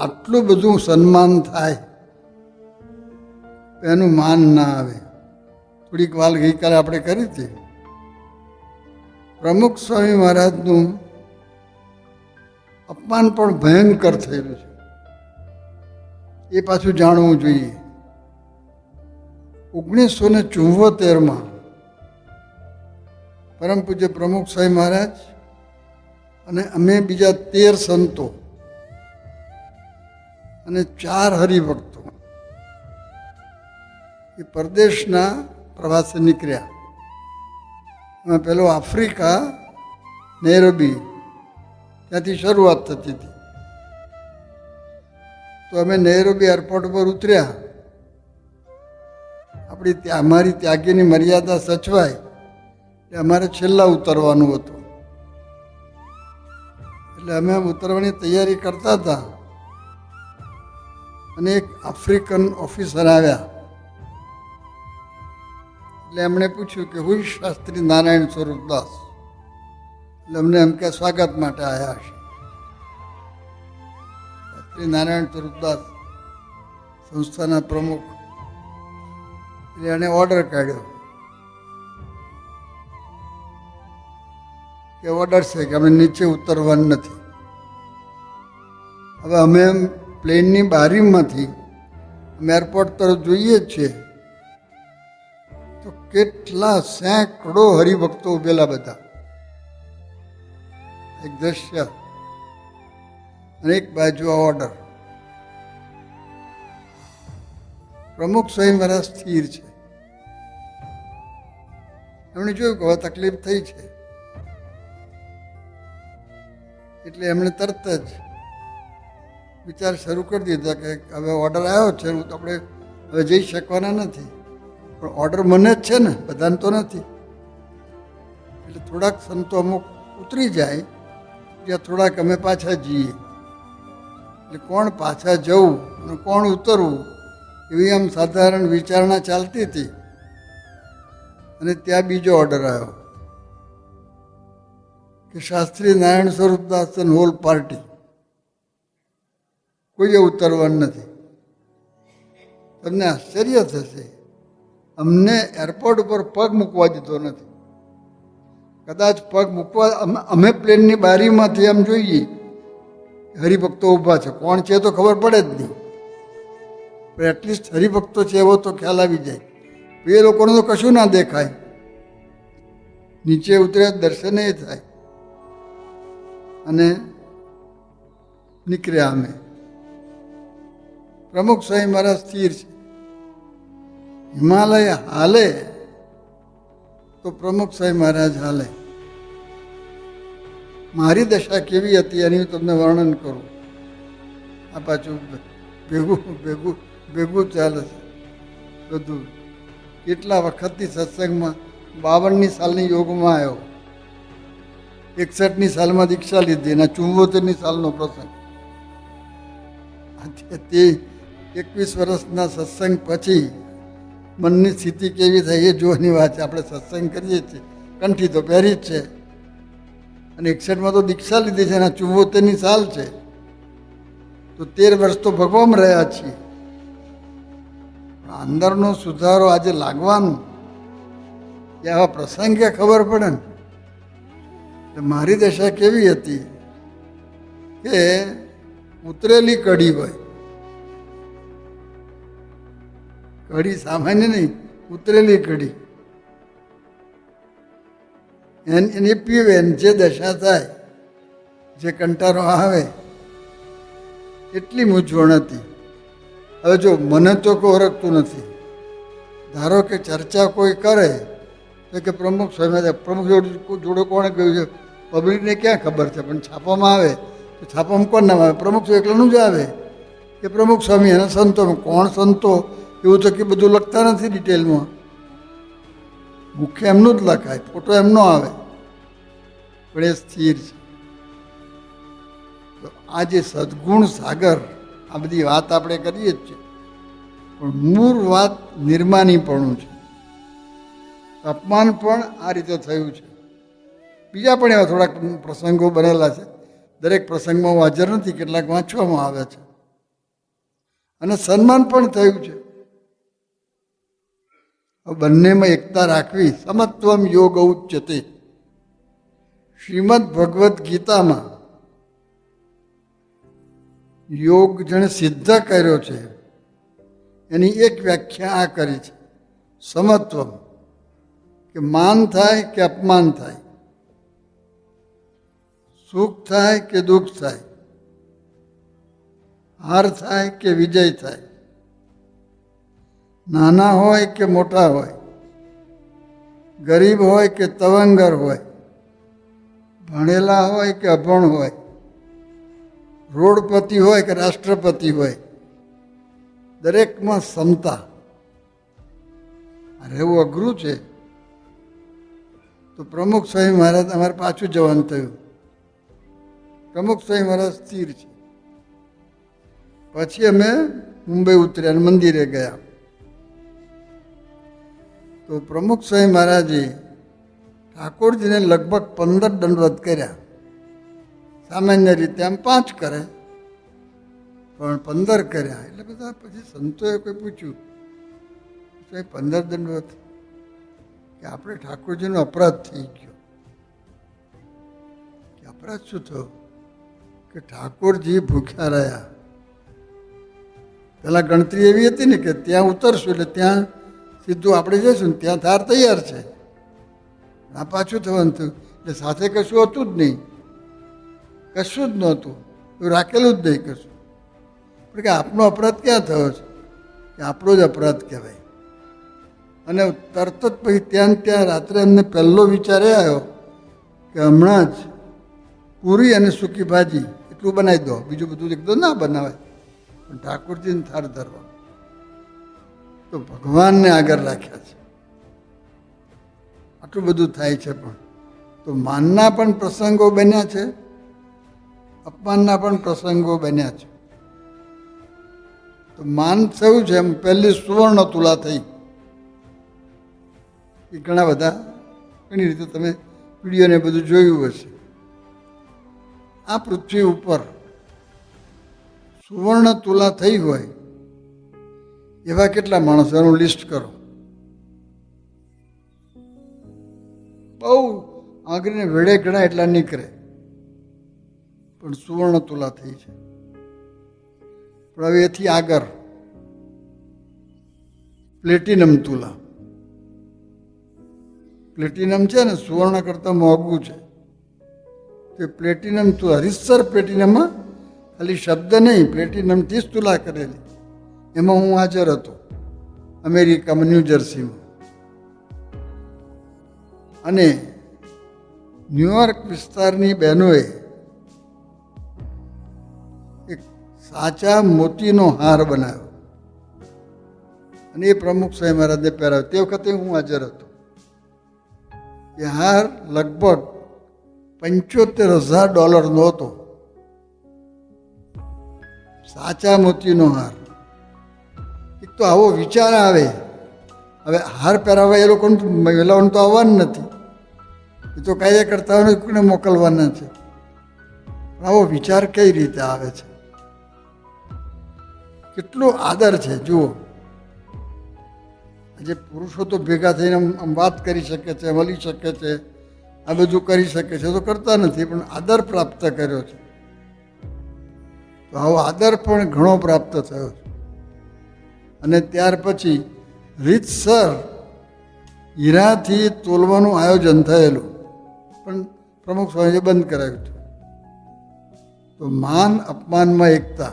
આટલું બધું સન્માન થાય એનું માન ના આવે. થોડીક વાર ગઈકાલે આપણે કરી હતી. પ્રમુખ સ્વામી મહારાજનું અપમાન પણ ભયંકર થયેલું છે. એ પાછું જાણવું જોઈએ. 1974 પરમ પૂજ્ય પ્રમુખ સ્વામી મહારાજ અને અમે બીજા 13 સંતો અને 4 હરિભક્તો એ પરદેશના પ્રવાસે નીકળ્યા. એમાં પેલો આફ્રિકા, નૈરોબી, ત્યાંથી શરૂઆત થતી હતી. તો અમે નૈરોબી એરપોર્ટ પર ઉતર્યા. અમારી ત્યાગીની મર્યાદા સચવાય એટલે અમારે છેલ્લા ઉતરવાનું હતું. એટલે અમે ઉતરવાની તૈયારી કરતા હતા અને એક આફ્રિકન ઓફિસર આવ્યા. એટલે એમણે પૂછ્યું કે હું શાસ્ત્રી નારાયણ સ્વરૂપદાસ. એટલે અમને એમ કે સ્વાગત માટે આવ્યા હશે. શાસ્ત્રી નારાયણ સ્વરૂપદાસ સંસ્થાના પ્રમુખ. એટલે એણે ઓર્ડર કાઢ્યો કે ઓર્ડર છે કે અમે નીચે ઉતરવાનું નથી. હવે અમે પ્લેનની બારીમાંથી અમે એરપોર્ટ તરફ જોઈએ જ છીએ તો કેટલા સેંકડો હરિભક્તો ઉભેલા બધા. એક દ્રશ્ય અને એક બાજુ ઓર્ડર. પ્રમુખ સ્વામી મહારાજ સ્થિર છે. એમણે જોયું કે હવે તકલીફ થઈ છે એટલે એમણે તરત જ વિચાર શરૂ કરી દીધો કે હવે ઓર્ડર આવ્યો છે, હું તો આપણે હવે જઈ શકવાના નથી. પણ ઓર્ડર મને જ છે ને, બધાને તો નથી. એટલે થોડાક સંતો અમુક ઉતરી જાય ત્યાં થોડાક અમે પાછા જઈએ. એટલે કોણ પાછા જવું અને કોણ ઉતરવું એવી આમ સાધારણ વિચારણા ચાલતી હતી. અને ત્યાં બીજો ઓર્ડર આવ્યો કે શાસ્ત્રી નારાયણ સ્વરૂપદાસ અને હોલ પાર્ટી કોઈએ ઉતરવાનું નથી. તમને આશ્ચર્ય થશે, અમને એરપોર્ટ ઉપર પગ મૂકવા દીધો નથી. કદાચ પગ મૂકવા અમે પ્લેનની બારીમાંથી આમ જોઈએ હરિભક્તો ઊભા છે, કોણ છે તો ખબર પડે જ નહીં, પણ એટલીસ્ટ હરિભક્તો છે એવો તો ખ્યાલ આવી જાય. એ લોકોને તો કશું ના દેખાય, નીચે ઉતર્યા દર્શન એ થાય. અને નીકળ્યા અમે. પ્રમુખ સ્વામી મહારાજ સ્થિર છે. હિમાલય હાલે તો પ્રમુખ સ્વામી મહારાજ હાલે. મારી દશા કેવી હતી એની હું તમને વર્ણન કરું. આ પાછું ભેગું ભેગું ભેગું ચાલે છે બધું. કેટલા વખતથી સત્સંગમાં 52ની સાલની યોગમાં આવ્યો, 61ની સાલમાં દીક્ષા લીધી અને 74ની સાલનો પ્રસંગ. તે 21 વર્ષના સત્સંગ પછી મનની સ્થિતિ કેવી થાય એ જોવાની વાત છે. આપણે સત્સંગ કરીએ છીએ, કંઠી તો પહેરી જ છે, અને 61માં તો દીક્ષા લીધી છે અને 74ની સાલ છે, તો 13 વર્ષ તો ભગવાન રહ્યા છીએ. અંદરનો સુધારો આજે લાગવાનું કે આવા પ્રસંગે ખબર પડે ને. મારી દશા કેવી હતી કે ઉતરેલી કઢી હોય, કઢી સામાન્ય નહીં, ઉતરેલી કઢી એને પીવે જે દશા થાય, જે કંટાળો આવે એટલી મૂંઝવણ હતી. હવે જો મને તો કોઈ ઓળખતું નથી, ધારો કે ચર્ચા કોઈ કરે તો કે પ્રમુખ સ્વામી, પ્રમુખ જોડે કોણે કહ્યું છે, પબ્લિકને ક્યાં ખબર છે, પણ છાપામાં આવે તો છાપામાં કોણ નામ આવે? પ્રમુખ સ્વામી એકલાનું જ આવે કે પ્રમુખ સ્વામી અને સંતો. કોણ સંતો એવું તો કે બધું લખતા નથી ડિટેલમાં. મુખ્ય એમનું જ લખાય, ફોટો એમનો આવે, પણ એ સ્થિર છે. તો આ જે સદગુણ સાગર, આ બધી વાત આપણે કરીએ જ છીએ, પણ મૂળ વાત નિર્માનીપણું છે. અપમાન પણ આ રીતે થયું છે. બીજા પણ એવા થોડાક પ્રસંગો બનેલા છે. દરેક પ્રસંગમાં હું હાજર નથી, કેટલાક વાંચવામાં આવે છે. અને સન્માન પણ થયું છે. બંનેમાં એકતા રાખવી. સમત્વમ યોગ ઉચ્યતે. શ્રીમદ ભગવદ્ ગીતામાં યોગ જેણે સિદ્ધ કર્યો છે એની એક વ્યાખ્યા આ કરી છે, સમત્વમ, કે માન થાય કે અપમાન થાય, સુખ થાય કે દુઃખ થાય, હાર થાય કે વિજય થાય, નાના હોય કે મોટા હોય, ગરીબ હોય કે તવંગર હોય, ભણેલા હોય કે અભણ હોય, રોડપતિ હોય કે રાષ્ટ્રપતિ હોય, દરેકમાં સમતા. રહેવું અઘરું છે. તો પ્રમુખ સ્વામી મહારાજ અમારે પાછું જવાનું થયું. પ્રમુખ સ્વામી મહારાજ સ્થિર છે. પછી અમે મુંબઈ ઉતર્યા અને મંદિરે ગયા. તો પ્રમુખ સ્વામી મહારાજે ઠાકોરજીને લગભગ 15 દંડવત કર્યા. સામાન્ય રીતે આમ 5 કરે, પણ 15 કર્યા. એટલે બધા પછી સંતોએ કોઈ પૂછ્યું, 15 દંડવત, કે આપણે ઠાકોરજીનો અપરાધ થઈ ગયો. કે અપરાધ શું થયો? કે ઠાકોરજી ભૂખ્યા રહ્યા. પેલા ગણતરી એવી હતી ને કે ત્યાં ઉતરશું એટલે ત્યાં સીધું આપણે જઈશું ને ત્યાં થાર તૈયાર છે. આ પાછું થવાનું થયું. એટલે સાથે કશું હતું જ નહીં, કશું જ નહોતું, એવું રાખેલું જ નહીં કશું. પણ કે આપનો અપરાધ ક્યાં થયો છે? કે આપણો જ અપરાધ કહેવાય. અને તરત જ પછી ત્યાં રાત્રે એમને પહેલો વિચાર એ આવ્યો કે હમણાં જ પૂરી અને સૂકી ભાજી એટલું બનાવી દો, બીજું બધું એકદમ ના બનાવાય, પણ ઠાકોરજીને થાર ધરવા. તો ભગવાનને આગળ રાખ્યા છે. આટલું બધું થાય છે. પણ તો માનના પણ પ્રસંગો બન્યા છે, અપમાનના પણ પ્રસંગો બન્યા છે. તો માન થયું છે એમ પહેલી સુવર્ણ તુલા થઈ. એ ઘણા બધા ઘણી રીતે તમે વિડીયોને બધું જોયું હશે. આ પૃથ્વી ઉપર સુવર્ણ તુલા થઈ હોય એવા કેટલા માણસોનું લિસ્ટ કરો. બહુ આંગળીને વેડે ગણા એટલા નીકળે, પણ સુવર્ણ તુલા થઈ છે. પણ હવે એથી આગળ પ્લેટિનમ તુલા. પ્લેટિનમ છે ને સુવર્ણ કરતાં મોંઘું છે. તે પ્લેટિનમ તુલા, રીતસર પ્લેટિનમમાં ખાલી શબ્દ નહીં, પ્લેટિનમથી જ તુલા કરેલી. એમાં હું હાજર હતો અમેરિકામાં, ન્યૂ જર્સીમાં. અને ન્યુયોર્ક વિસ્તારની બહેનોએ એક સાચા મોતીનો હાર બનાવ્યો અને એ પ્રમુખ સ્વામી મહારાજને પહેરાવ્યો. તે વખતે હું હાજર હતો. એ હાર લગભગ $75,000 હતો. સાચા મોતીનો હાર. એક તો આવો વિચાર આવે. હવે હાર પહેરાવવા એ લોકોને મહિલાઓને તો આવવાનું નથી, એ તો કાર્યકર્તાઓને મોકલવાના છે. આવો વિચાર કઈ રીતે આવે છે? કેટલો આદર છે જુઓ. આજે પુરુષો તો ભેગા થઈને આમ વાત કરી શકે છે, મળી શકે છે, આ બધું કરી શકે છે, તો કરતા નથી. પણ આદર પ્રાપ્ત કર્યો છે. તો આવો આદર પણ ઘણો પ્રાપ્ત થયો છે. અને ત્યાર પછી રીતસર હીરાથી તોલવાનું આયોજન થયેલું, પણ પ્રમુખ સ્વામીએ બંધ કરાવ્યું હતું. તો માન અપમાનમાં એકતા.